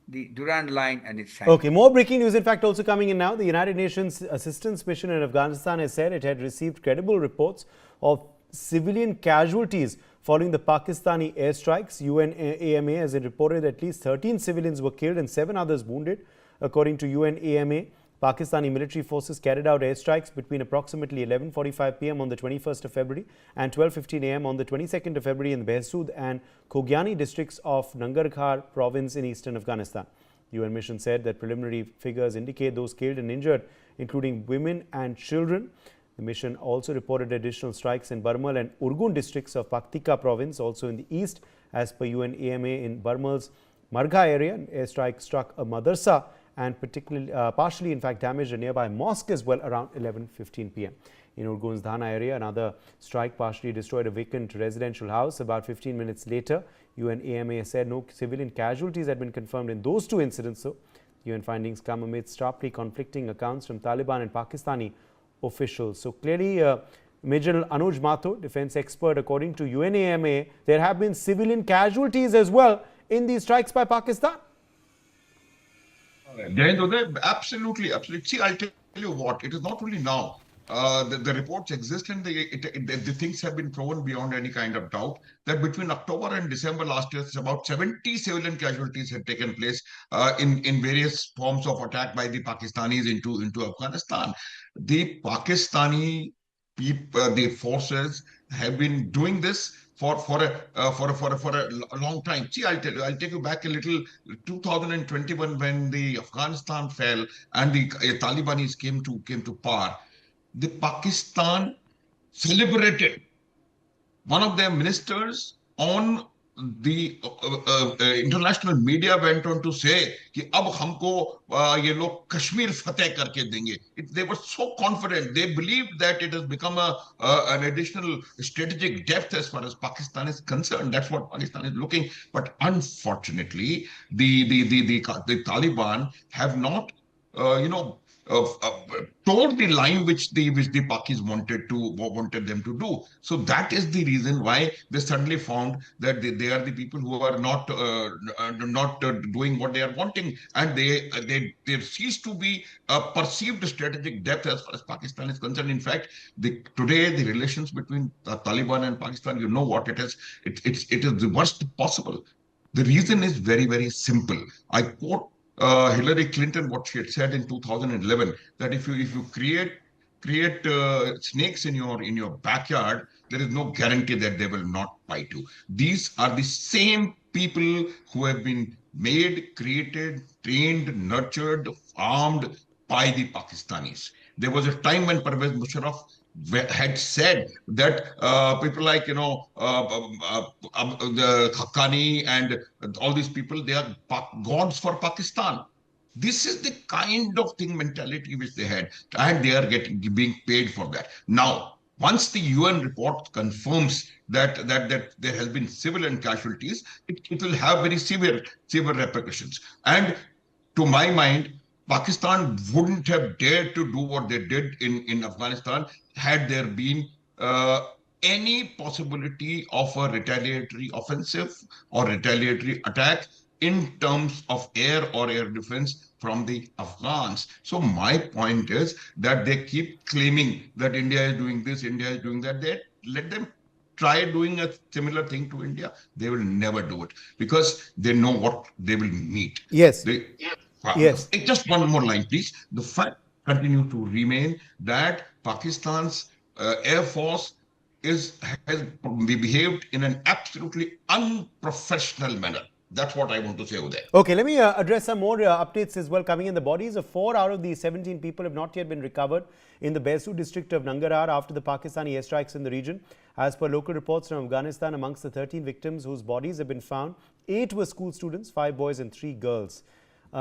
the Durand Line and its sanctuary. Okay, more breaking news, in fact, also coming in now. The United Nations Assistance Mission in Afghanistan has said it had received credible reports of civilian casualties following the Pakistani airstrikes. UNAMA has reported at least 13 civilians were killed and 7 others wounded. According to UNAMA, Pakistani military forces carried out airstrikes between approximately 11:45 p.m. on the 21st of February and 12:15 a.m. on the 22nd of February in the Behsood and Khogyani districts of Nangarhar province in eastern Afghanistan. UN mission said that preliminary figures indicate those killed and injured, including women and children. The mission also reported additional strikes in Barmal and Urgun districts of Paktika province, also in the east. As per UNAMA, in Barmal's Margha area, an airstrike struck a madrasa and partially in fact damaged a nearby mosque as well around 11:15 p.m. In Urgun's Dhana area, another strike partially destroyed a vacant residential house. About 15 minutes later, UNAMA said no civilian casualties had been confirmed in those 2 incidents. So, UN findings come amidst sharply conflicting accounts from Taliban and Pakistani officials. So clearly, Major General Anuj Mathur, defense expert, according to UNAMA, there have been civilian casualties as well in these strikes by Pakistan. Absolutely, absolutely. See, I'll tell you what, it is not only now. The reports exist and the things have been proven beyond any kind of doubt that between October and December last year, about 70 civilian casualties had taken place in various forms of attack by the Pakistanis into Afghanistan. The Pakistani the forces have been doing this for a long time. See, I'll tell you, I'll take you back a little. 2021, when the Afghanistan fell and the Talibanis came to power, the Pakistan celebrated. One of their ministers on the international media went on to say कि अब हमको ये लोग Kashmir fateh करके देंगे. They were so confident. They believed that it has become an additional strategic depth as far as Pakistan is concerned. That's what Pakistan is looking. But unfortunately, the Taliban have not toward the line which the Pakis wanted them to do. So that is the reason why they suddenly found that they are the people who are not doing what they are wanting, and there cease to be a perceived strategic depth as far as Pakistan is concerned. In fact, today the relations between Taliban and Pakistan, you know what it is. It is the worst possible. The reason is very, very simple. I quote Hillary Clinton, what she had said in 2011, that if you create snakes in your backyard, there is no guarantee that they will not bite you. These are the same people who have been made, created, trained, nurtured, armed by the Pakistanis. There was a time when Pervez Musharraf had said that people like the Haqqani and all these people, they are gods for Pakistan. This is the kind of mentality which they had, and they are being paid for that. Now, once the UN report confirms that there has been civilian casualties, it will have very severe repercussions. And to my mind, Pakistan wouldn't have dared to do what they did in Afghanistan had there been any possibility of a retaliatory offensive or retaliatory attack in terms of air or air defense from the Afghans. So my point is that they keep claiming that India is doing this, India is doing that. Let them try doing a similar thing to India. They will never do it because they know what they will meet. Yes. Yes. Just one more line, please. The fact continue to remain that Pakistan's Air Force has behaved in an absolutely unprofessional manner. That's what I want to say over there. Okay, let me address some more updates as well coming in. The bodies of 4 out of the 17 people have not yet been recovered in the Behsood district of Nangarhar after the Pakistani airstrikes in the region. As per local reports from Afghanistan, amongst the 13 victims whose bodies have been found, 8 were school students, 5 boys and 3 girls.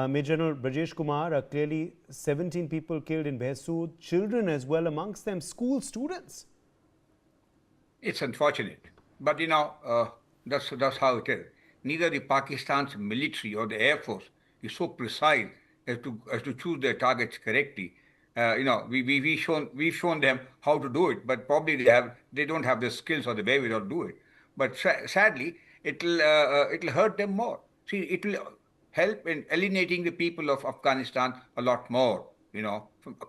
Major General Brajesh Kumar, clearly 17 people killed in Behsood, children as well, amongst them school students. It's unfortunate, but that's how it is. Neither the Pakistan's military or the Air Force is so precise as to choose their targets correctly. We've shown them how to do it, but probably they don't have the skills or the way to do it. But sadly, it'll hurt them more. See, help in alienating the people of Afghanistan a lot more,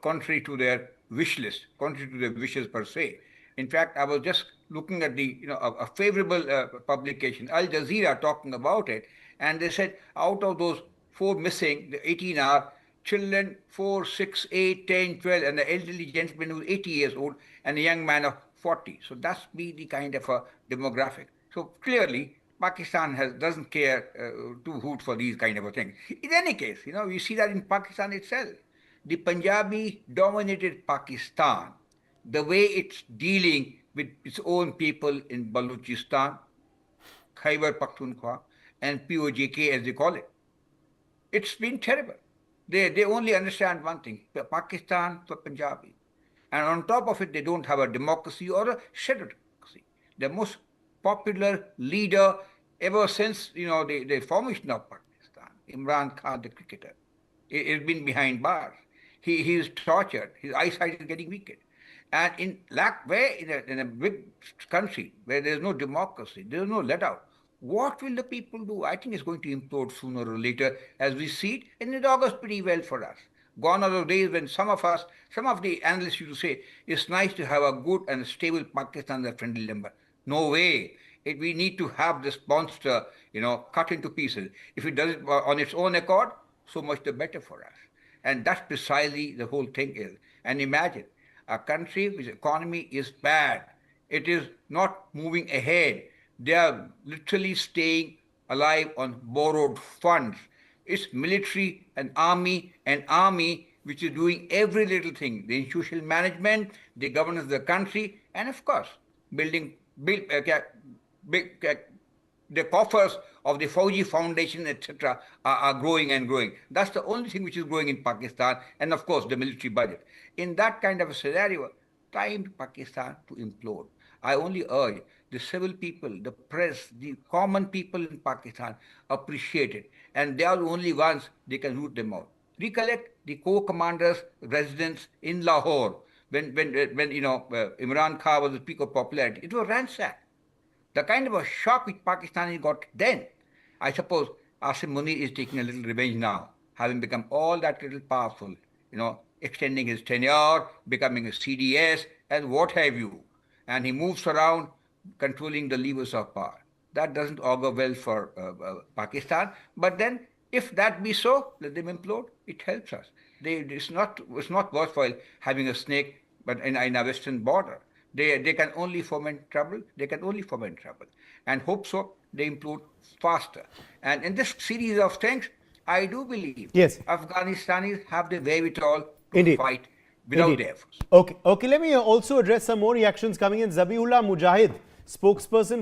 contrary to their wish list, contrary to their wishes per se. In fact, I was just looking at a favorable publication, Al Jazeera, talking about it, and they said out of those 4 missing, the 18 are children 4, 6, 8, 10, 12, and the elderly gentleman who's 80 years old, and a young man of 40. So that's be the kind of a demographic. So clearly, Pakistan doesn't care to hoot for these kind of a thing. In any case, you see that in Pakistan itself. The Punjabi-dominated Pakistan, the way it's dealing with its own people in Balochistan, Khyber Pakhtunkhwa, and POJK as they call it, it's been terrible. They only understand one thing, Pakistan for Punjabi. And on top of it, they don't have a democracy or a shadow democracy. The most popular leader ever since the formation of Pakistan, Imran Khan, the cricketer, has been behind bars. He is tortured. His eyesight is getting weakened. And in a big country where there is no democracy, there is no let out, what will the people do? I think it's going to implode sooner or later as we see it, and it augurs pretty well for us. Gone are the days when some of the analysts used to say, it's nice to have a good and stable Pakistan as a friendly member. No way. We need to have this monster, cut into pieces. If it does it on its own accord, so much the better for us. And that's precisely the whole thing is. And imagine, a country whose economy is bad. It is not moving ahead. They are literally staying alive on borrowed funds. It's military and army which is doing every little thing, the institutional management, the governance of the country, and of course, the coffers of the Fauji Foundation, etc., are growing and growing. That's the only thing which is growing in Pakistan, and of course, the military budget. In that kind of a scenario, time to Pakistan to implode. I only urge the civil people, the press, the common people in Pakistan appreciate it, and they are the only ones they can root them out. Recollect the co-commanders' residence in Lahore when Imran Khan was at the peak of popularity. It was ransacked. The kind of a shock which Pakistani got then, I suppose Asim Munir is taking a little revenge now, having become all that little powerful, extending his tenure, becoming a CDS, and what have you. And he moves around, controlling the levers of power. That doesn't augur well for Pakistan. But then, if that be so, let them implode. It helps us. It's not worthwhile having a snake, but in a western border. They can only foment trouble. And hope so they implode faster. And in this series of things, I do believe Afghanistanis have the wherewithal to fight without the efforts. Okay. Let me also address some more reactions coming in. Zabihullah Mujahid, spokesperson